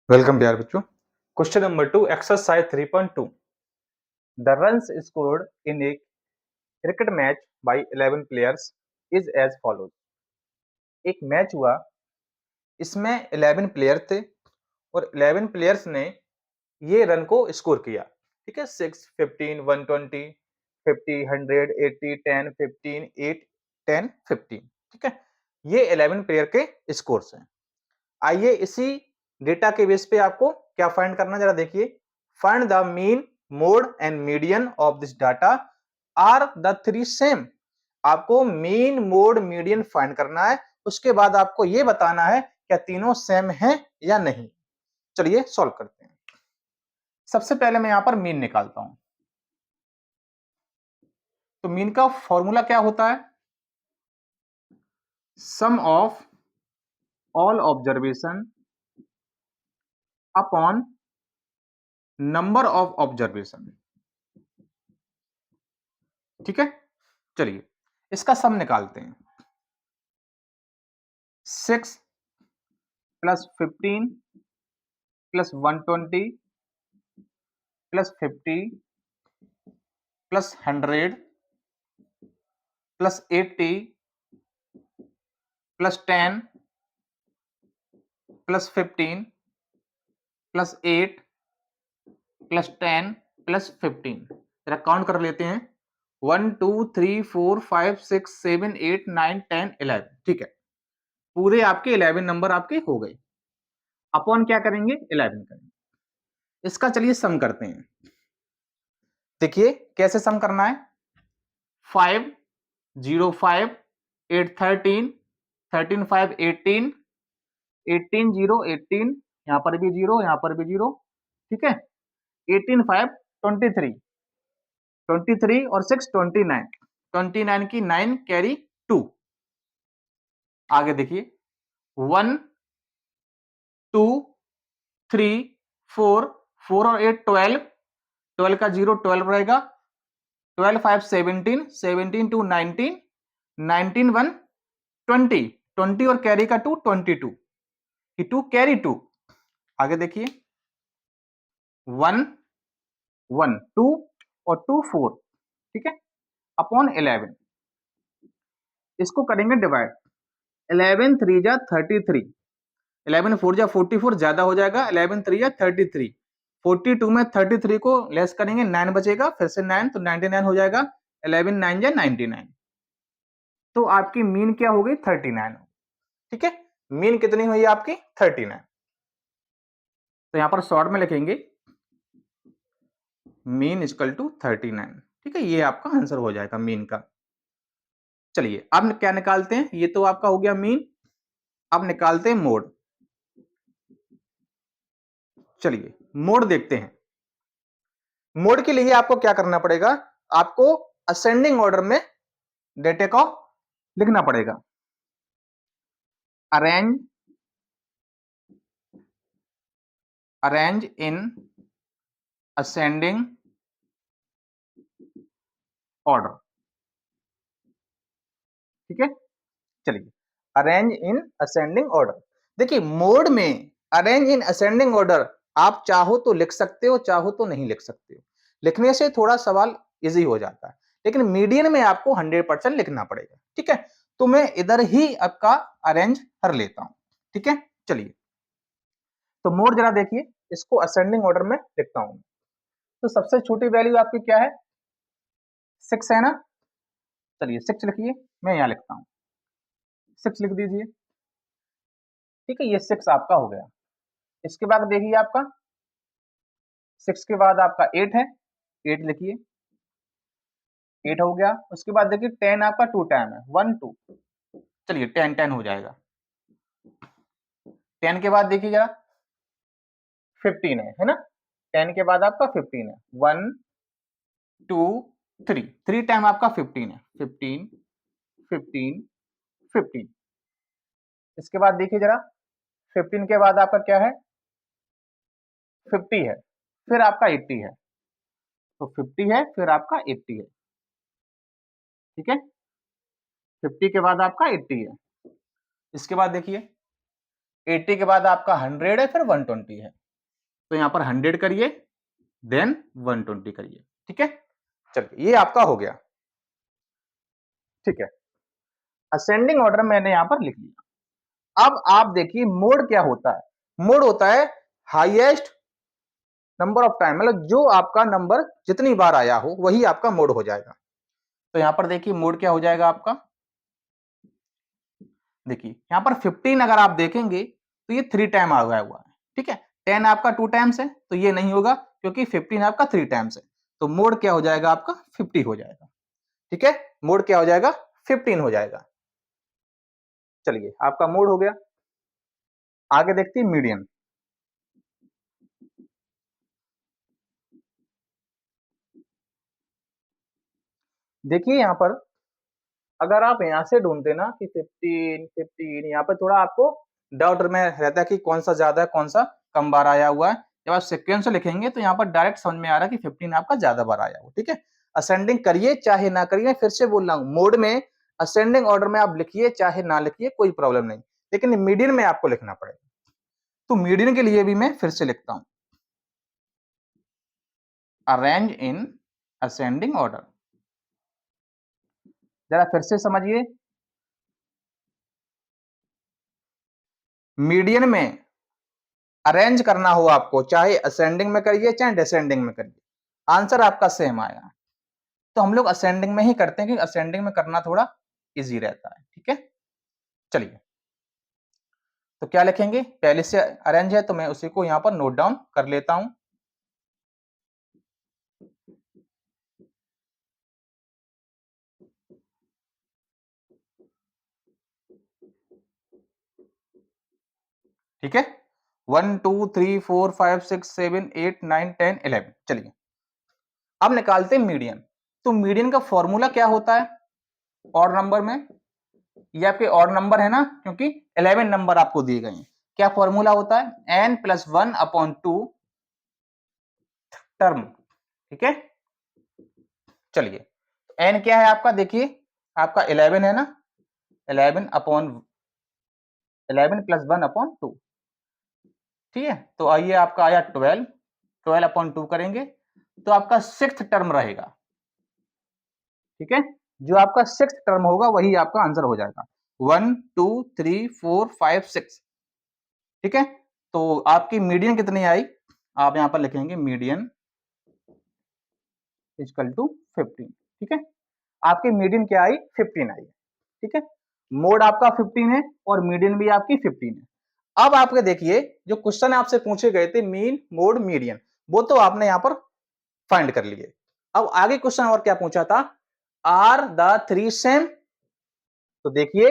Welcome प्यार बच्चों। Question number 2 exercise 3.2 the runs scored in a cricket match by 11 players is as follows. एक match हुआ, इसमें 11 player थे और 11 प्लेयर्स ने ये रन को स्कोर किया। ठीक है, 6 15 120 50 100 80 10 15 8 10 15। ठीक है, ये 11 प्लेयर के स्कोर्स हैं। आइए इसी डेटा के बेस पे आपको क्या फाइंड करना, जरा देखिए। Find the mean mode and median of this data are the three same. आपको मीन मोड मीडियन फाइंड करना है, उसके बाद आपको यह बताना है क्या तीनों सेम हैं या नहीं। चलिए सॉल्व करते हैं। सबसे पहले मैं यहां पर मीन निकालता हूं। तो मीन का फॉर्मूला क्या होता है? Sum of all observation upon number of observation. ठीक है, चलिए इसका सम निकालते हैं। 6 plus 15 plus 120 plus 50 plus 100 plus 80 plus 10 plus 15 plus 8 plus 10 plus 15। जरा काउंट कर लेते हैं। 1 2 3 4 5 6 7 8 9 10 11। ठीक है, पूरे आपके 11 नंबर आपके हो गए। अपॉन क्या करेंगे? 11 करेंगे। इसका चलिए सम करते हैं। देखिए कैसे सम करना है। 5 0 5 8 13 13 5 18 18 0 18, यहां पर भी 0 यहां पर भी 0। ठीक है, 18 5 23 23 और 6 29 29 की 9 कैरी 2। आगे देखिए 1 2 3 4 4 और 8 12 12 का 0 12 रहेगा। 12 5 17 17 2 19 19 1 20 20 और कैरी का 2 22 कि 2 कैरी 2। आगे देखिए 1 1 2 और 2 4। ठीक है, अपॉन 11 इसको करेंगे डिवाइड। 11 3 जा 33, 11 4 जा 44 ज्यादा हो जाएगा। 11 3 जा 33, 42 में 33 को लेस करेंगे 9 बचेगा, फिर से 9 तो 99 हो जाएगा। 11 9 जा 99, तो आपकी मीन क्या हो गई? 39। ठीक है, मीन कितनी हुई आपकी? 39। तो यहां पर शॉर्ट में लिखेंगे मीन इक्वल टू 39। ठीक है, ये आपका आंसर हो जाएगा मीन का। चलिए अब क्या निकालते हैं? ये तो आपका हो गया मीन। अब निकालते हैं मोड। चलिए मोड देखते हैं। मोड के लिए आपको क्या करना पड़ेगा? आपको असेंडिंग ऑर्डर में डेटा को लिखना पड़ेगा। Arrange arrange in ascending order. ठीक है, चलिए अरेंज इन असेंडिंग ऑर्डर। देखिए मोड में अरेंज इन असेंडिंग ऑर्डर आप चाहो तो लिख सकते हो, चाहो तो नहीं लिख सकते हो। लिखने से थोड़ा सवाल इजी हो जाता है, लेकिन मीडियन में आपको 100% लिखना पड़ेगा। ठीक है, तो मैं इधर ही आपका अरेंज कर लेता हूं। ठीक है, चलिए तो मोड जरा देखिए, इसको असेंडिंग ऑर्डर में लिखता हूं। तो सबसे छोटी वैल्यू आपकी क्या है? 6 है ना। चलिए 6 लिखिए, मैं यहां लिखता हूं। 6 लिख दीजिए। ठीक है, ये 6 आपका हो गया। इसके बाद देखिए आपका 6 के बाद आपका 8 है, 8 लिखिए, 8 हो गया। उसके बाद देखिए 10 आपका 2 टाइम है, 1 2। चलिए 10 10 हो जाएगा। 10 के बाद देखिए जरा 15 है ना। 10 के बाद आपका 15 है, 1 2 3, 3 टाइम आपका 15 है, 15 15 15। इसके बाद देखिए जरा 15 के बाद आपका क्या है? 50 है, फिर आपका 80 है। तो 50 है फिर आपका 80 है। ठीक है, 50 के बाद आपका 80 है। इसके बाद देखिए 80 के बाद आपका 100 है, फिर 120 है, तो यहाँ पर 100 करिए, देन 120 करिए, ठीक है। चलिए ये आपका हो गया, ठीक है। असेंडिंग ऑर्डर मैंने यहाँ पर लिख लिया। अब आप देखिए मोड क्या होता है, मोड होता है हाईएस्ट नंबर ऑफ टाइम, मतलब जो आपका नंबर जितनी बार आया हो वही आपका मोड हो जाएगा। तो यहाँ पर देखिए मोड क्या हो जाएगा आपका, देखिए यहाँ पर 15 अगर आप देखेंगे तो ये 3 टाइम आ गया हुआ है, ठीक है। 10 आपका 2 टाइम्स है तो ये नहीं होगा, क्योंकि 15 आपका 3 टाइम्स है, तो मोड क्या हो जाएगा आपका 50 हो जाएगा, ठीक है। मोड क्या हो जाएगा 15 हो जाएगा। चलिए आपका मोड हो गया, आगे देखते हैं मीडियन। देखिए यहाँ पर अगर आप यहाँ से ढूंढते ना कि 15 यहाँ पे थोड़ा आपको डाउट में रहता है कि कौन सा ज्यादा है कौन सा कम बार आया हुआ है। जब आप सीक्वेंस से लिखेंगे तो यहाँ पर डायरेक्ट समझ में आ रहा है कि 15 आपका ज्यादा बार आया हुआ, ठीक है। असेंडिंग करिए चाहे ना करिए, फिर से बोल रहा हूँ मोड में असेंडिंग ऑर्डर में आप लिखिए चाहे ना लिखिए कोई प्रॉब्लम नहीं, लेकिन मीडियन में आपको लिखना पड़ेगा। तो मीडियन के लिए भी मैं फिर से लिखता हूँ, अरेंज इन असेंडिंग ऑर्डर। जरा फिर से समझिए, मीडियन में अरेंज करना हो आपको, चाहे असेंडिंग में करिए चाहे डिसेंडिंग में करिए, आंसर आपका सेम आया। तो हम लोग असेंडिंग में ही करते हैं क्योंकि असेंडिंग में करना थोड़ा इजी रहता है, ठीक है। चलिए तो क्या लिखेंगे, पहले से अरेंज है तो मैं उसी को यहां पर नोट डाउन कर लेता हूं। ठीक है, 1 2 3 4 5 6 7 8 9 10 11। चलिए अब निकालते हैं मीडियन। तो मीडियन का फॉर्मूला क्या होता है और नंबर में, ये आपके और नंबर है ना, क्योंकि 11 नंबर आपको दिए गए हैं। क्या फॉर्मूला होता है, n प्लस 1/2 टर्म, ठीक है। चलिए n क्या है आपका, देखिए आपका 11 है ना, 11 प्लस 1/2, ठीक है। तो आइए आपका आया 12/2 करेंगे तो आपका 6th टर्म रहेगा, ठीक है। जो आपका 6th टर्म होगा वही आपका आंसर हो जाएगा, 1 2 3 4 5 6, ठीक है। तो आपकी मीडियन कितनी आई, आप यहां पर लिखेंगे मीडियन इक्वल टू 15, ठीक है। आपकी मीडियन क्या आई 15 आई, ठीक है। मोड आपका 15 है और मीडियन भी आपकी 15 है। अब आपके देखिए जो क्वेश्चन आपसे पूछे गए थे मीन मोड मीडियन, वो तो आपने यहां पर फाइंड कर लिए। अब आगे क्वेश्चन और क्या पूछा था, आर द थ्री सेम। तो देखिए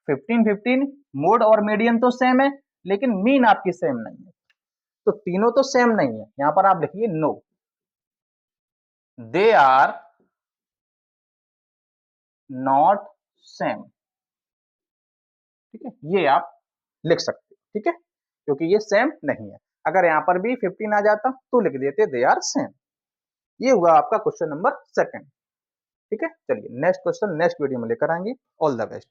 15 15 मोड और मीडियन तो सेम है, लेकिन मीन आपकी सेम नहीं है। तो तीनों तो सेम नहीं है, यहां पर आप लिखिए no, they are not same, ठीक है। ये आप लिख सकते हो, ठीक है, क्योंकि ये सेम नहीं है। अगर यहां पर भी 15 आ जाता तो लिख देते दे आर सेम। ये हुआ आपका क्वेश्चन नंबर 2, ठीक है। चलिए नेक्स्ट क्वेश्चन नेक्स्ट वीडियो में लेकर आएंगे। All the best.